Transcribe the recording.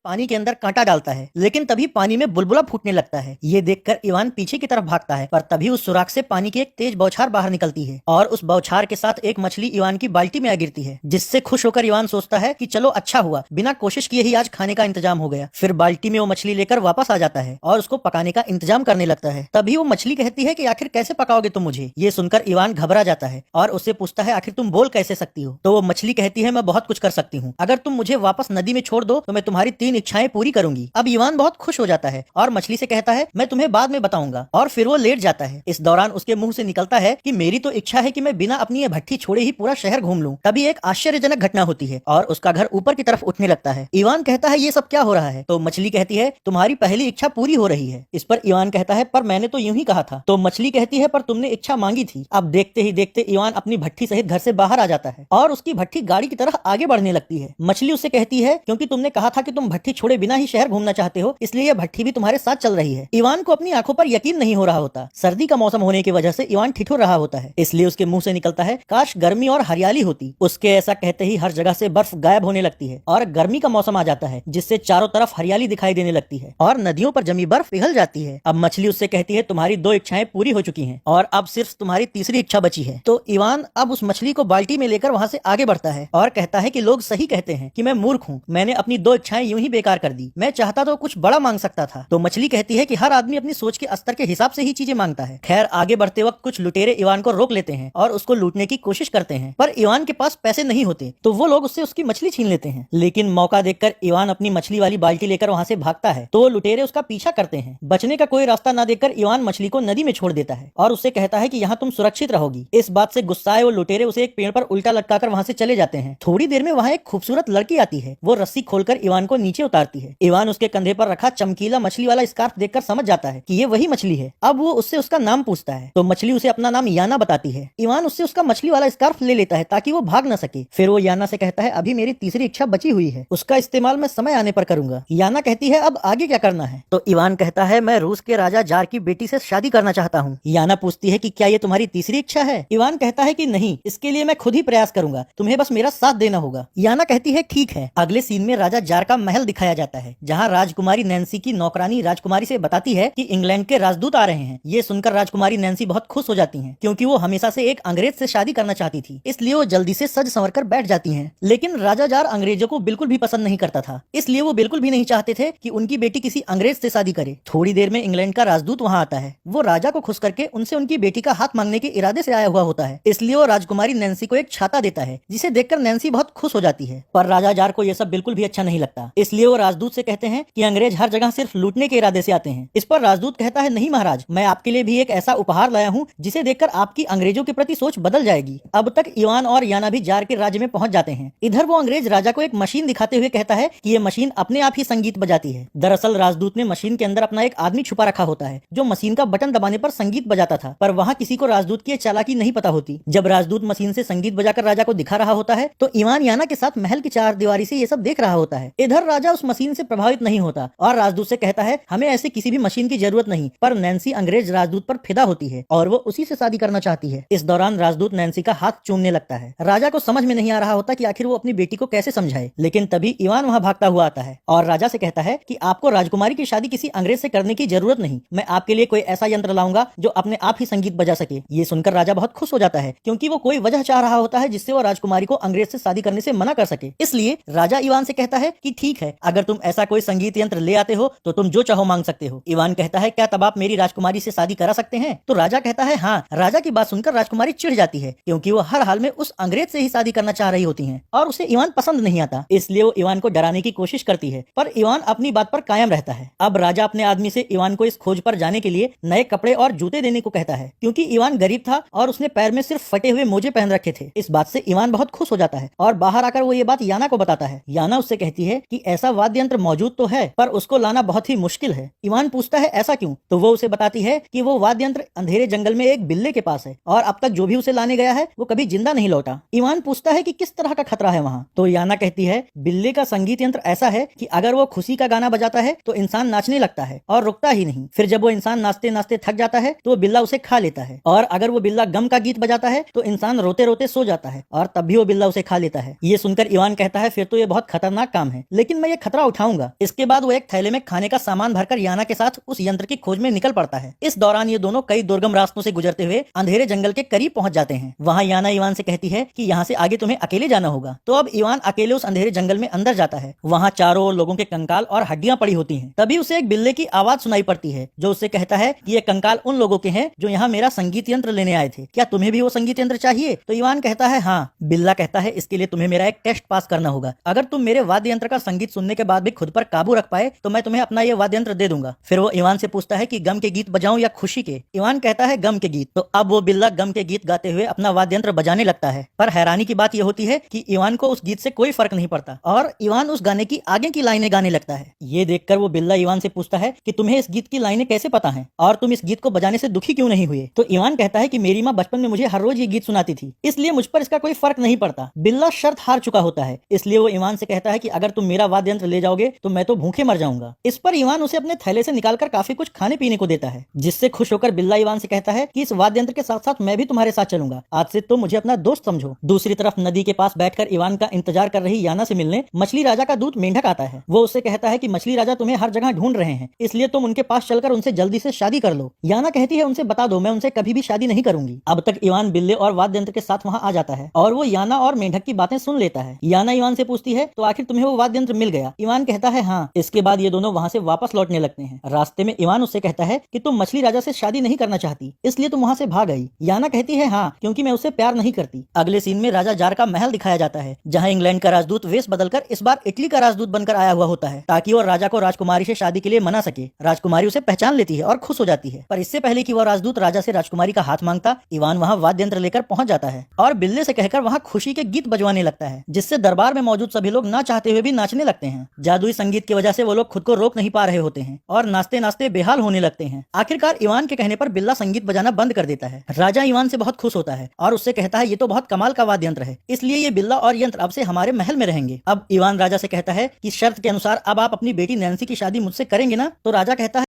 पानी के अंदर कांटा डालता है, लेकिन तभी पानी में बुलबुला फूटने लगता है। ये देखकर इवान पीछे की तरफ भागता है, पर तभी उस सुराख से पानी की एक तेज बौछार बाहर निकलती है और उस बौछार के साथ एक मछली इवान की बाल्टी में आ गिरती है, जिससे खुश होकर इवान सोचता है कि चलो अच्छा हुआ, बिना कोशिश किए ही आज खाने का इंतजाम हो गया। फिर बाल्टी में वो मछली लेकर वापस आ जाता है और उसको पकाने का इंतजाम करने लगता है। तभी वो मछली कहती है कि आखिर कैसे पकाओगे तुम मुझे। ये सुनकर इवान घबरा जाता है और उससे पूछता है आखिर तुम बोल कैसे सकती हो। तो वो मछली कहती है मैं बहुत कुछ कर सकती हूँ, अगर तुम मुझे वापस नदी में छोड़ दो तो मैं तुम्हारी 3 इच्छाएं पूरी करूंगी। अब इवान बहुत खुश हो जाता है और मछली से कहता है मैं तुम्हें बाद में बताऊंगा, और फिर वो लेट जाता है। इस दौरान उसके मुंह से निकलता है कि मेरी तो इच्छा है कि मैं बिना अपनी ये भट्ठी छोड़े ही पूरा शहर घूम लूं। तभी एक आश्चर्यजनक घटना होती है और उसका घर ऊपर की तरफ उठने लगता है। इवान कहता है ये सब क्या हो रहा है। तो मछली कहती है तुम्हारी पहली इच्छा पूरी हो रही है। इस पर इवान कहता है पर मैंने तो यूं ही कहा था। तो मछली कहती है पर तुमने इच्छा मांगी थी। अब देखते ही देखते इवान अपनी भट्ठी सहित घर से बाहर आ जाता है और उसकी भट्ठी गाड़ी की तरह आगे बढ़ने लगती है। मछली उससे कहती है क्योंकि तुमने कहा था कि तुम भट्ठी छोड़े बिना ही शहर घूमना चाहते हो, इसलिए यह भट्ठी भी तुम्हारे साथ चल रही है। इवान को अपनी आंखों पर यकीन नहीं हो रहा होता। सर्दी का मौसम होने की वजह से इवान ठिठुर रहा होता है, इसलिए उसके मुंह से निकलता है काश गर्मी और हरियाली होती। उसके ऐसा कहते ही हर जगह से बर्फ गायब होने लगती है और गर्मी का मौसम आ जाता है, जिससे चारों तरफ हरियाली दिखाई देने लगती है और नदियों पर जमी बर्फ पिघल जाती है। अब मछली उससे कहती है तुम्हारी 2 इच्छाएं पूरी हो चुकी हैं और अब सिर्फ तुम्हारी तीसरी इच्छा बची है। तो इवान अब उस मछली को बाल्टी में लेकर वहां से आगे बढ़ता है और कहता है कि लोग सही कहते हैं कि मैं मूर्ख हूँ, मैंने अपनी 2 इच्छाएं यूं ही बेकार कर दी, मैं चाहता तो कुछ बड़ा मांग सकता था। तो मछली कहती है कि हर आदमी अपनी सोच के स्तर के हिसाब से ही चीजें मांगता है। खैर आगे बढ़ते वक्त कुछ लुटेरे इवान को रोक लेते हैं और उसको लूटने की कोशिश करते हैं, पर इवान के पास पैसे नहीं होते, तो वो लोग उससे उसकी मछली छीन लेते हैं। लेकिन मौका देखकर इवान अपनी मछली वाली बाल्टी लेकर वहां से भागता है, तो लुटेरे उसका पीछा करते हैं। बचने का कोई रास्ता न देखकर इवान मछली को नदी में छोड़ देता है और उससे कहता है कि यहाँ तुम सुरक्षित रहोगी। इस बात से गुस्साए वो लुटेरे उसे एक पेड़ पर उल्टा लटकाकर वहां से चले जाते हैं। थोड़ी देर में वहां एक खूबसूरत लड़की आती है, वो रस्सी खोलकर इवान को नीचे उतारती है। इवान उसके कंधे पर रखा चमकीला मछली वाला स्कार्फ देखकर समझ जाता है कि ये वही मछली है। अब वो उससे उसका नाम पूछता है, तो मछली उसे अपना नाम याना बताती है। इवान उससे उसका मछली वाला स्कार्फ ले लेता है ताकि वो भाग न सके। फिर वो याना से कहता है अभी मेरी तीसरी इच्छा बची हुई है, उसका इस्तेमाल मैं समय आने पर करूंगा। याना कहती है अब आगे क्या करना है। तो इवान कहता है मैं रूस के राजा जार की बेटी से शादी करना चाहता हूँ। याना पूछती है कि क्या ये तुम्हारी तीसरी इच्छा है। इवान कहता है कि नहीं, इसके लिए मैं खुद ही प्रयास करूंगा, तुम्हें बस मेरा साथ देना होगा। याना कहती है ठीक है। अगले सीन में राजा जार का महल दिखाया जाता है, जहाँ राजकुमारी नैन्सी की नौकरानी राजकुमारी से बताती है कि इंग्लैंड के राजदूत आ रहे हैं। ये सुनकर राजकुमारी नैन्सी बहुत खुश हो जाती हैं, क्योंकि वो हमेशा से एक अंग्रेज से शादी करना चाहती थी, इसलिए वो जल्दी से सज संवर कर बैठ जाती हैं। लेकिन राजा जार अंग्रेजों को बिल्कुल भी पसंद नहीं करता था, इसलिए वो बिल्कुल भी नहीं चाहते थे कि उनकी बेटी किसी अंग्रेज से शादी करे। थोड़ी देर में इंग्लैंड का राजदूत वहाँ आता है। वो राजा को खुश करके उनसे उनकी बेटी का हाथ मांगने के इरादे से आया हुआ होता है, इसलिए वो राजकुमारी नैन्सी को एक छाता देता है, जिसे देखकर नैन्सी बहुत खुश हो जाती है। पर राजा जार को यह सब बिल्कुल भी अच्छा नहीं लगता, इसलिए वो राजदूत से कहते हैं कि अंग्रेज हर जगह सिर्फ लूटने के इरादे से आते हैं। इस पर राजदूत कहता है नहीं महाराज, मैं आपके लिए भी एक ऐसा उपहार लाया हूँ जिसे देखकर आपकी अंग्रेजों के प्रति सोच बदल जाएगी। अब तक इवान और याना भी जार के राज्य में पहुंच जाते हैं। इधर वो अंग्रेज राजा को एक मशीन दिखाते हुए कहता है कि ये मशीन अपने आप ही संगीत बजाती है। दरअसल राजदूत ने मशीन के अंदर अपना एक आदमी छुपा रखा होता है, जो मशीन का बटन दबाने पर संगीत बजाता था, पर वहाँ किसी को राजदूत की चालाकी नहीं पता होती। जब राजदूत मशीन से संगीत बजाकर राजा को दिखा रहा होता है, तो इवान याना के साथ महल की चार दीवारी से ये सब देख रहा होता है। इधर राजा उस मशीन से प्रभावित नहीं होता और राजदूत से कहता है हमें ऐसे किसी भी मशीन की जरूरत नहीं, पर नैन्सी अंग्रेज राजदूत पर फिदा होती है और वो उसी से शादी करना चाहती है। इस दौरान राजदूत नैन्सी का हाथ चूमने लगता है। राजा को समझ में नहीं आ रहा होता कि आखिर वो अपनी बेटी को कैसे समझाए, लेकिन तभी इवान वहाँ भागता हुआ आता है और राजा से कहता है कि आपको राजकुमारी की शादी किसी अंग्रेज से करने की जरूरत नहीं, मैं आपके लिए कोई ऐसा यंत्र लाऊंगा जो अपने आप ही संगीत बजा सके। ये सुनकर राजा बहुत खुश हो जाता है, क्योंकि वो कोई वजह चाह रहा होता है जिससे वो राजकुमारी को अंग्रेज से शादी करने से मना कर सके। इसलिए राजा इवान से कहता है कि ठीक है, अगर तुम ऐसा कोई संगीत यंत्र ले आते हो तो तुम जो चाहो मांग सकते हो। इवान कहता है क्या तब आप मेरी राजकुमारी से शादी करा सकते हैं। तो राजा कहता है हाँ। राजा की बात सुनकर राजकुमारी चिढ़ जाती है, क्योंकि वो हर हाल में उस अंग्रेज से ही शादी करना चाह रही होती हैं और उसे इवान पसंद नहीं आता, इसलिए वो इवान को डराने की कोशिश करती है, पर इवान अपनी बात पर कायम रहता है। अब राजा अपने आदमी से इवान को इस खोज पर जाने के लिए नए कपड़े और जूते देने को कहता है, क्योंकि इवान गरीब था और उसने पैर में सिर्फ फटे हुए मोजे पहन रखे थे। इस बात से इवान बहुत खुश हो जाता है और बाहर आकर वो ये बात याना को बताता है। याना उससे कहती है कि ऐसा वाद्य यंत्र मौजूद तो है, पर उसको लाना बहुत ही मुश्किल है। इवान पूछता है ऐसा क्यों, तो वो उसे बताती है कि वो वाद्य यंत्र अंधेरे जंगल में एक बिल्ले के पास है और अब तक जो भी उसे लाने गया है वो कभी जिंदा नहीं लौटा। इवान पूछता है कि किस तरह का खतरा है वहाँ, तो याना कहती है बिल्ले का संगीत यंत्र ऐसा है कि अगर वो खुशी का गाना बजाता है तो इंसान नाचने लगता है और रुकता ही नहीं। फिर जब वो इंसान नाचते नाचते थक जाता है तो वो बिल्ला उसे खा लेता है, और अगर वो बिल्ला गम का गीत बजाता है तो इंसान रोते रोते सो जाता है और तब भी वो बिल्ला उसे खा लेता है। ये सुनकर इवान कहता है फिर तो ये बहुत खतरनाक काम है, लेकिन मैं मैं ये खतरा उठाऊंगा। इसके बाद वो एक थैले में खाने का सामान भरकर याना के साथ उस यंत्र की खोज में निकल पड़ता है। इस दौरान ये दोनों कई दुर्गम रास्तों से गुजरते हुए अंधेरे जंगल के करीब पहुंच जाते हैं। वहाँ याना इवान से कहती है कि यहाँ से आगे तुम्हें अकेले जाना होगा। तो अब इवान अकेले उस अंधेरे जंगल में अंदर जाता है। वहाँ चारों ओर लोगों के कंकाल और हड्डियां पड़ी होती हैं। तभी उसे एक बिल्ले की आवाज सुनाई पड़ती है जो उससे कहता है कि ये कंकाल उन लोगों के हैं जो यहाँ मेरा संगीत यंत्र लेने आए थे। क्या तुम्हें भी वो संगीत यंत्र चाहिए? तो इवान कहता है हाँ। बिल्ला कहता है इसके लिए तुम्हें मेरा एक टेस्ट पास करना होगा। अगर तुम मेरे वाद्य यंत्र का संगीत सुनने के बाद भी खुद पर काबू रख पाए तो मैं तुम्हें अपना ये वाद्य यंत्र दे दूंगा। फिर वो इवान से पूछता है कि गम के गीत बजाऊं या खुशी के? इवान कहता है गम के गीत। तो अब वो बिल्ला गम के गीत गाते हुए अपना वाद्य यंत्र बजाने लगता है। पर हैरानी की बात यह होती है कि इवान को उस गीत से कोई फर्क नहीं पड़ता और इवान उस गाने की आगे की लाइनें गाने लगता है। ये देखकर वो बिल्ला इवान से पूछता है कि तुम्हें इस गीत की लाइनें कैसे पता हैं और तुम इस गीत को बजाने से दुखी क्यों नहीं हुए? तो इवान कहता है कि मेरी माँ बचपन में मुझे हर रोज ये गीत सुनाती थी, इसलिए मुझ पर इसका कोई फर्क नहीं पड़ता। बिल्ला शर्त हार चुका होता है, इसलिए वो इवान से कहता है कि अगर तुम मेरा वाद्य यंत्र ले जाओगे तो मैं तो भूखे मर जाऊंगा। इस पर इवान उसे अपने थैले से निकालकर काफी कुछ खाने पीने को देता है, जिससे खुश होकर बिल्ला इवान से कहता है कि इस वाद्य यंत्र के साथ साथ मैं भी तुम्हारे साथ चलूंगा। आज से तुम मुझे अपना दोस्त समझो। दूसरी तरफ नदी के पास बैठकर इवान का इंतजार कर रही याना से मिलने मछली राजा का दूत मेंढक आता है। वो उससे कहता है कि मछली राजा तुम्हें हर जगह ढूंढ रहे हैं, इसलिए तुम उनके पास चलकर उनसे जल्दी से शादी कर लो। याना कहती है उनसे बता दो मैं उनसे कभी भी शादी नहीं करूंगी। अब तक इवान बिल्ले और वाद्य यंत्र के साथ वहाँ आ जाता है और वो याना और मेंढक की बातें सुन लेता है। याना इवान से पूछती है तो आखिर तुम्हें वो वाद्य यंत्र मिल गया? इवान कहता है हाँ। इसके बाद ये दोनों वहाँ से वापस लौटने लगते हैं। रास्ते में इवान उससे कहता है कि तुम मछली राजा से शादी नहीं करना चाहती, इसलिए तुम वहाँ से भाग गई। याना कहती है हाँ, क्योंकि मैं उससे प्यार नहीं करती। अगले सीन में राजा जार का महल दिखाया जाता है, जहाँ इंग्लैंड का राजदूत वेश बदलकर इस बार इटली का राजदूत बनकर आया हुआ होता है ताकि वो राजा को राजकुमारी से शादी के लिए मना सके। राजकुमारी उसे पहचान लेती है और खुश हो जाती है, पर इससे पहले कि वह राजदूत राजा से राजकुमारी का हाथ मांगता, इवान वहाँ वाद्य यंत्र लेकर पहुंच जाता है और बिल्ले से कहकर वहाँ खुशी के गीत बजवाने लगता है, जिससे दरबार में मौजूद सभी लोग ना चाहते हुए भी नाचने लगते हैं। जादुई संगीत की वजह से वो लोग खुद को रोक नहीं पा रहे होते हैं और नाचते नाचते बेहाल होने लगते हैं। आखिरकार इवान के कहने पर बिल्ला संगीत बजाना बंद कर देता है। राजा इवान से बहुत खुश होता है और उससे कहता है ये तो बहुत कमाल का वाद्य यंत्र है, इसलिए ये बिल्ला और यंत्र अब से हमारे महल में रहेंगे। अब इवान राजा से कहता है कि शर्त के अनुसार अब आप अपनी बेटी नैन्सी की शादी मुझसे करेंगे ना? तो राजा कहता है